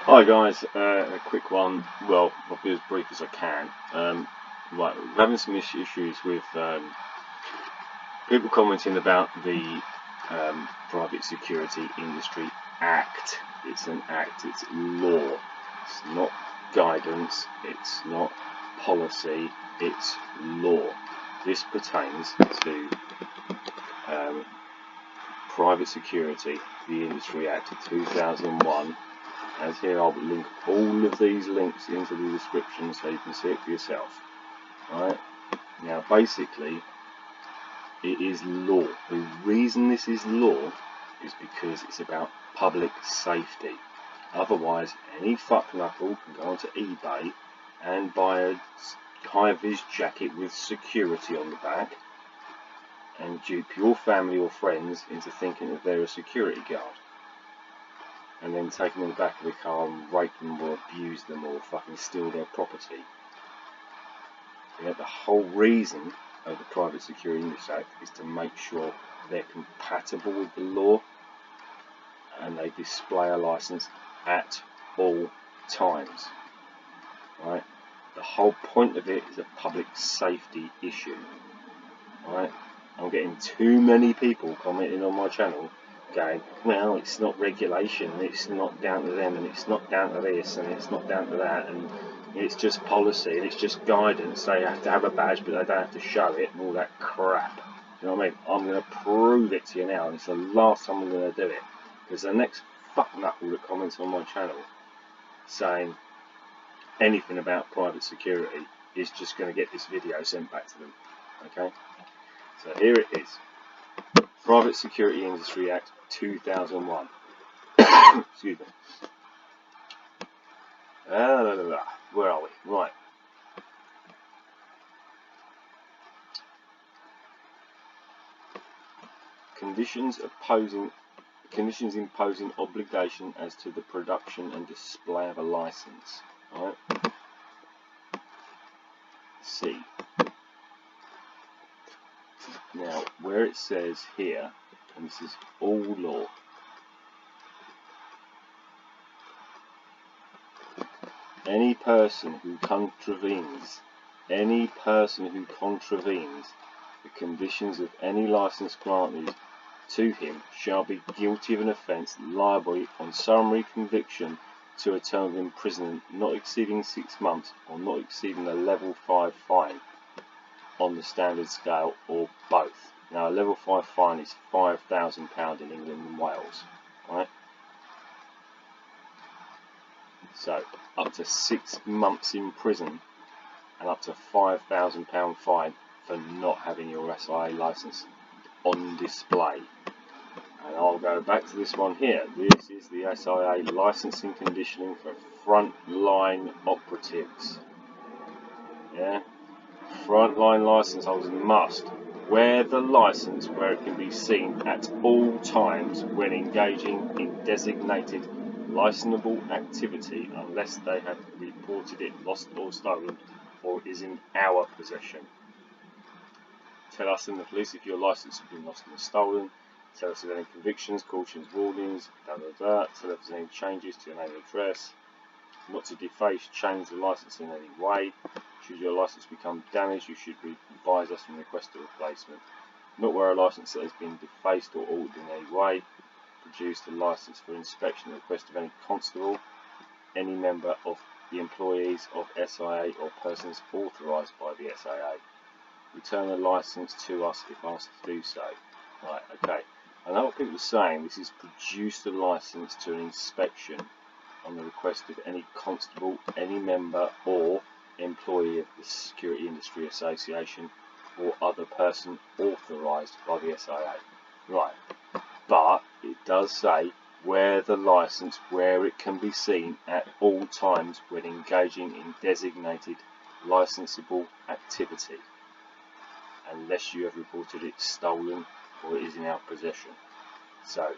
Hi guys, a quick one. Well, I'll be as brief as I can. Right, we're having some issues with people commenting about the Private Security Industry Act. It's an act, it's law. It's not guidance, it's not policy, it's law. This pertains to Private Security, the Industry Act 2001. As here, I'll link all of these links into the description so you can see it for yourself. Right? Now, basically, it is law. The reason this is law is because it's about public safety. Otherwise, any fuckknuckle can go onto eBay and buy a high-vis jacket with security on the back and dupe your family or friends into thinking that they're a security guard, and then take them in the back of the car and rape them or abuse them or fucking steal their property. Yeah, the whole reason of the Private Security Industry Act is to make sure they're compatible with the law and they display a licence at all times. Right? The whole point of it is a public safety issue. Right? I'm getting too many people commenting on my channel going, well, it's not regulation, and it's not down to them, and it's not down to this, and it's not down to that, and it's just policy, and it's just guidance. They have to have a badge, but they don't have to show it, and all that crap. You know what I mean? I'm going to prove it to you now, and it's the last time I'm going to do it. Because the next fuckknuckle that comments on my channel saying anything about private security is just going to get this video sent back to them. Okay? So here it is. Private Security Industry Act 2001. Excuse me. Where are we? Right. Conditions imposing obligation as to the production and display of a license. Right. C. Now, where it says here, and this is all law, any person who contravenes the conditions of any license granted to him shall be guilty of an offence liable on summary conviction to a term of imprisonment not exceeding 6 months or not exceeding a level 5 fine on the standard scale, or both. Now, a level 5 fine is £5,000 in England and Wales, right? So, up to 6 months in prison and up to £5,000 fine for not having your SIA licence on display. And I'll go back to this one here. This is the SIA licensing conditioning for frontline operatives. Yeah? Frontline licence holders must wear the licence where it can be seen at all times when engaging in designated licensable activity unless they have reported it lost or stolen or is in our possession. Tell us in the police if your licence has been lost or stolen. Tell us of any convictions, cautions, warnings, Tell us of any changes to your name and address. Not to deface, change the licence in any way. Should your licence become damaged, you should advise us and request a replacement. Not wear a licence that has been defaced or altered in any way. Produce the licence for inspection at the request of any constable, any member of the employees of SIA or persons authorised by the SIA. Return the licence to us if asked to do so. Right, okay. I know what people are saying. This is produce the licence to an inspection on the request of any constable, any member or employee of the Security Industry Association or other person authorised by the SIA. Right, but it does say wear the licence where it can be seen at all times when engaging in designated licensable activity, unless you have reported it stolen or it is in our possession. So,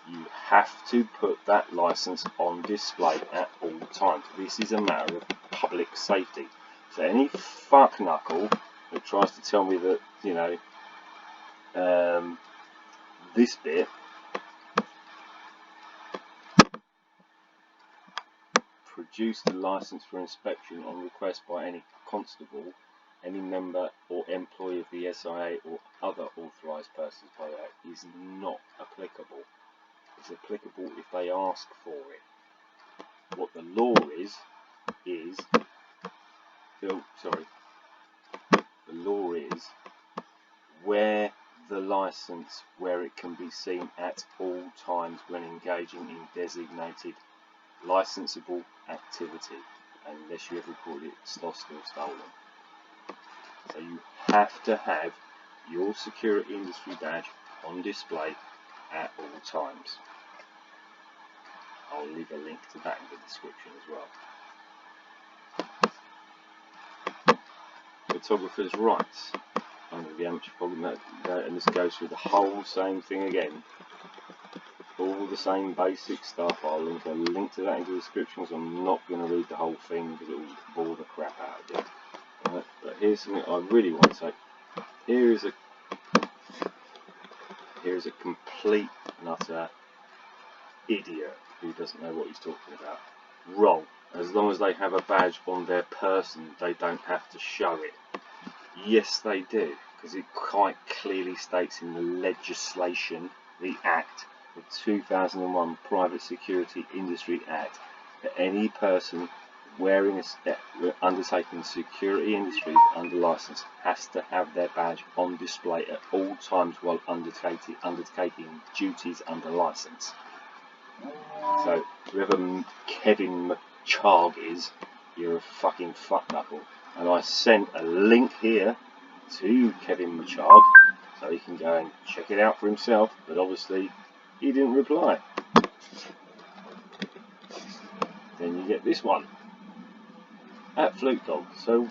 you have to put that licence on display at all times. This is a matter of public safety. So any fuckknuckle that tries to tell me that, you know, this bit produce the licence for inspection on request by any constable, any member or employee of the SIA or other authorised persons by the Act is not applicable. It's applicable if they ask for it. What the law is the law is where the licence, where it can be seen at all times when engaging in designated licensable activity, unless you have reported it lost or stolen. So you have to have your security industry badge on display at all times. I'll leave a link to that in the description as well. Photographer's rights under the amateur photography, and this goes through the whole same thing again. All the same basic stuff. I'll leave a link to that in the description, so I'm not going to read the whole thing because it will bore the crap out of you. Right, but here's something I really want to say. Here is a complete and utter idiot who doesn't know what he's talking about. Wrong. As long as they have a badge on their person, they don't have to show it. Yes, they do, because it quite clearly states in the legislation, the Act, the 2001 Private Security Industry Act, that any person undertaking security industry under licence has to have their badge on display at all times while undertaking duties under licence. So, whoever Kevin McCharg is, you're a fucking fuckknuckle. And I sent a link here to Kevin McCharg so he can go and check it out for himself, but obviously he didn't reply. Then you get this one at Fluke Dog. So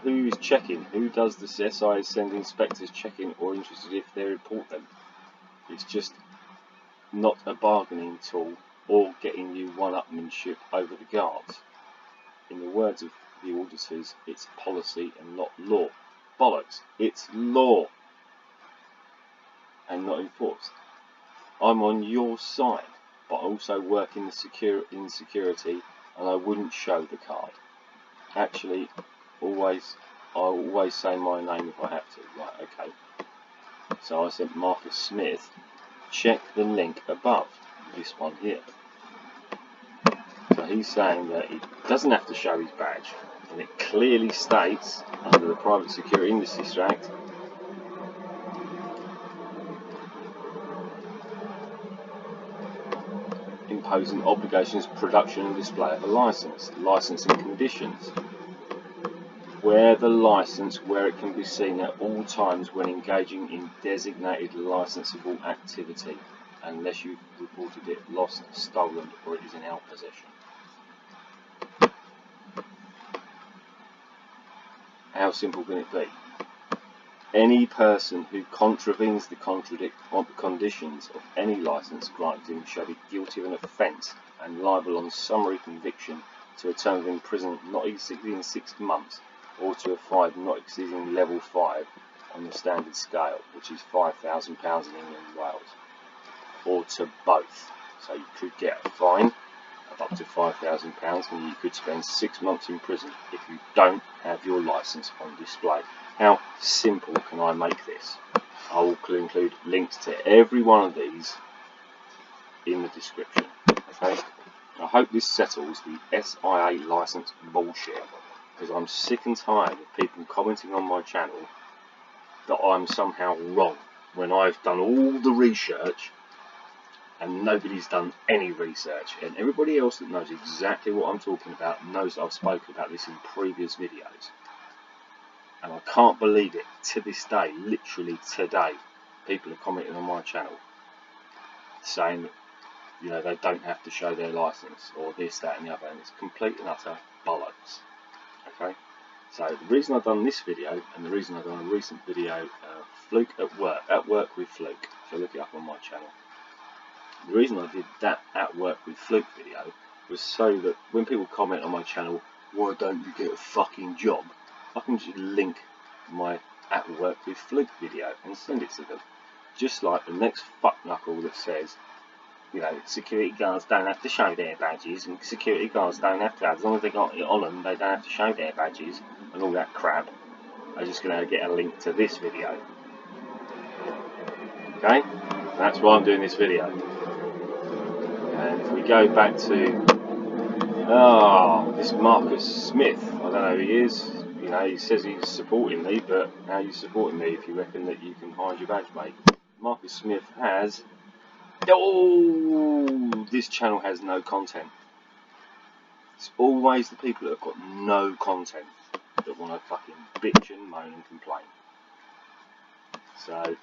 who is checking? Who does the SI send inspectors checking or interested if they report them? It's just not a bargaining tool or getting you one-upmanship over the guards. In the words of the auditors, it's policy and not law. Bollocks, it's law and not enforced. I'm on your side, but I also work in security, and I wouldn't show the card. Actually, I always say my name if I have to. Right, okay. So I sent Marcus Smith, check the link above, this one here. So he's saying that he doesn't have to show his badge, and it clearly states under the Private Security Industry Act imposing obligations, production and display of a licence, licensing conditions, where it can be seen at all times when engaging in designated licensable activity, unless you've reported it lost, stolen, or it is in our possession. How simple can it be? Any person who contravenes the conditions of any licence granted him shall be guilty of an offence and liable on summary conviction to a term of imprisonment not exceeding 6 months, or to a fine not exceeding level 5 on the standard scale, which is £5,000 in England and Wales, or to both. So you could get a fine of up to £5,000 and you could spend 6 months in prison if you don't have your licence on display. How simple can I make this? I will include links to every one of these in the description. Okay? I hope this settles the SIA licence bullshit, because I'm sick and tired of people commenting on my channel that I'm somehow wrong when I've done all the research and nobody's done any research, and everybody else that knows exactly what I'm talking about knows I've spoken about this in previous videos. And I can't believe it, to this day, literally today, people are commenting on my channel saying that, you know, they don't have to show their licence or this, that and the other, and it's complete and utter bollocks. Okay, so the reason I've done this video and the reason I've done a recent video, Fluke at work with Fluke, so look it up on my channel. The reason I did that at work with Fluke video was so that when people comment on my channel, why don't you get a fucking job, I can just link my at work with Fluke video and send it to them. Just like the next fuck knuckle that says You know, security guards don't have to show their badges, and security guards don't have to, as long as they got it on them, they don't have to show their badges, and all that crap. I'm just going to get a link to this video. Okay? That's why I'm doing this video. And if we go back to, this Marcus Smith, I don't know who he is. You know, he says he's supporting me, but how are you supporting me if you reckon that you can hide your badge, mate? Marcus Smith has... Oh, this channel has no content. It's always the people that have got no content that want to fucking bitch and moan and complain. So,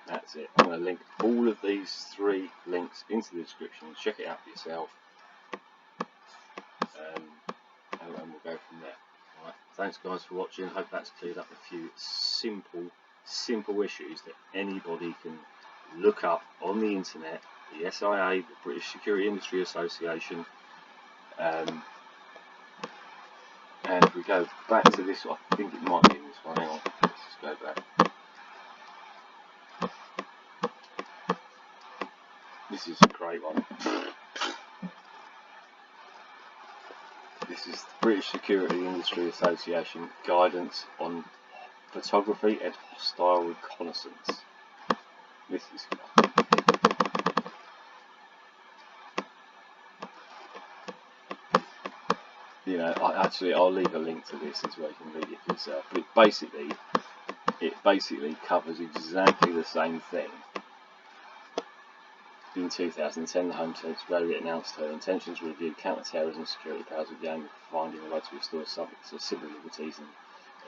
that's it. I'm going to link all of these 3 links into the description. Check it out for yourself. And we'll go from there. Alright, thanks guys for watching. Hope that's cleared up a few simple issues that anybody can look up on the internet. The BSIA, the British Security Industry Association. And if we go back to this one, I think it might be in this one. Hang on, let's just go back. This is a great one. This is the British Security Industry Association guidance on photography and hostile reconnaissance. This is... You know, I'll leave a link to this as well, you can read it for yourself. But it basically covers exactly the same thing. In 2010, the Home Secretary announced her intention to review counter-terrorism security powers with the aim of finding a way to restore civil liberties in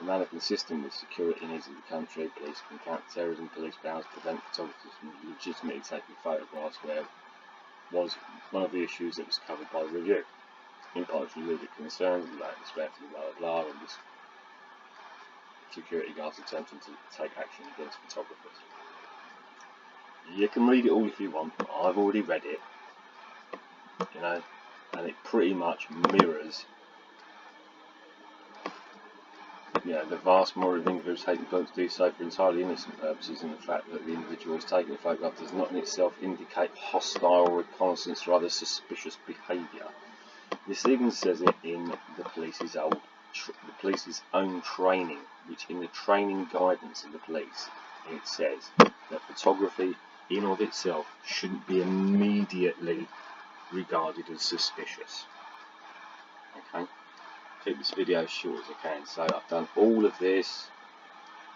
a manner consistent with security needs of the country. Police can counter-terrorism police powers prevent photographers from legitimately taking photographs, where was one of the issues that was covered by the review. In part, religious concerns about respect and blah blah blah, and this security guards attempting to take action against photographers. You can read it all if you want. I've already read it, you know, and it pretty much mirrors, you know, the vast majority of individuals taking photos do so for entirely innocent purposes, and the fact that the individual is taking a photograph does not in itself indicate hostile reconnaissance or other suspicious behaviour. This even says it in the police's own training, which in the training guidance of the police, it says that photography in of itself shouldn't be immediately regarded as suspicious. Okay, keep this video as short as I can. So I've done all of this,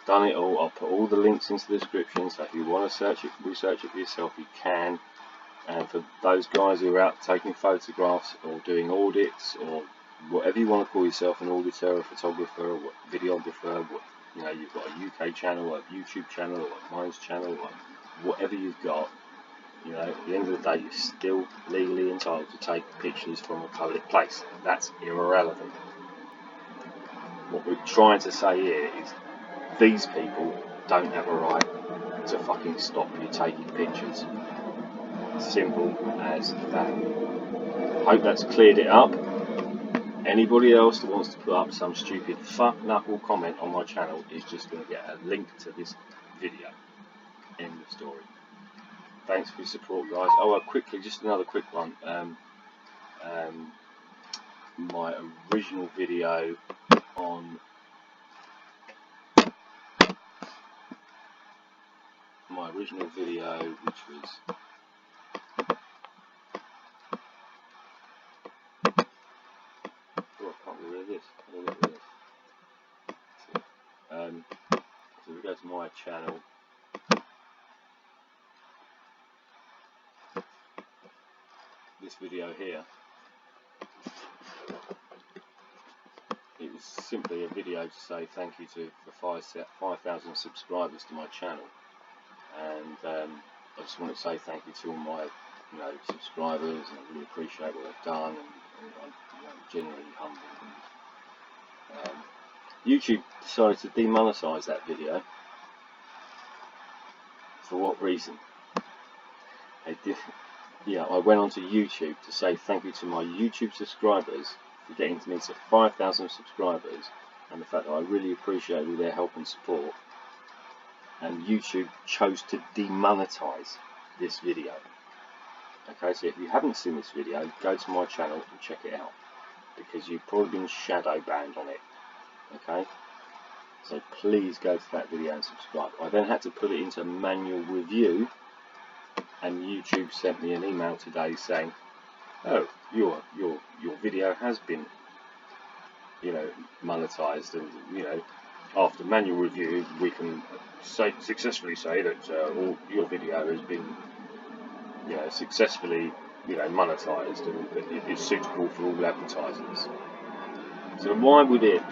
done it all. I'll put all the links into the description, so if you want to research it for yourself, you can. And for those guys who are out taking photographs or doing audits or whatever you want to call yourself, an auditor, a photographer, or videographer, you know, you've got a UK channel, a YouTube channel, or a Mine's channel, or whatever you've got, you know, at the end of the day, you're still legally entitled to take pictures from a public place. That's irrelevant. What we're trying to say here is these people don't have a right to fucking stop you taking pictures. Simple as that. Hope that's cleared it up. Anybody else that wants to put up some stupid fuck knuckle comment on my channel is just going to get a link to this video. End of story. Thanks for your support, guys. Oh, quickly, just another quick one. My original video on which was so we go to my channel. This video here, it was simply a video to say thank you for 5,000 subscribers to my channel, and I just want to say thank you to all my, you know, subscribers, and I really appreciate what they've done, and I'm, you know, genuinely humbled. YouTube decided to demonetize that video. For what reason? They did. Yeah, I went onto YouTube to say thank you to my YouTube subscribers for getting me to 5,000 subscribers, and the fact that I really appreciate all their help and support. and YouTube chose to demonetize this video. Okay, so if you haven't seen this video, go to my channel and check it out, because you've probably been shadow banned on it. Okay, so please go to that video and subscribe. I then had to put it into manual review, and YouTube sent me an email today saying, oh, your video has been, you know, monetized, and you know, after manual review we can successfully say that your video has been, you know, successfully, you know, monetized, and it is suitable for all advertisers. So why would it,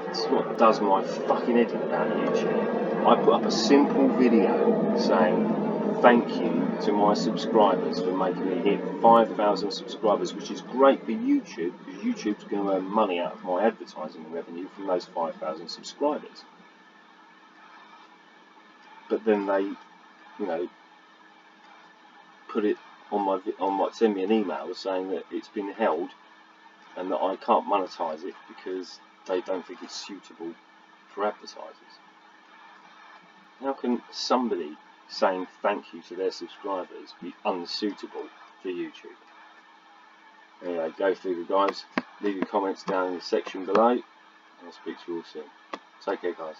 this is what does my fucking head in about YouTube. I put up a simple video saying thank you to my subscribers for making me hit 5,000 subscribers, which is great for YouTube, because YouTube's going to earn money out of my advertising revenue from those 5,000 subscribers. But then they, you know, put it on my send me an email saying that it's been held and that I can't monetize it because they don't think it's suitable for advertisers. How can somebody saying thank you to their subscribers be unsuitable for YouTube? Anyway, go figure, guys. Leave your comments down in the section below, and I'll speak to you all soon. Take care, guys.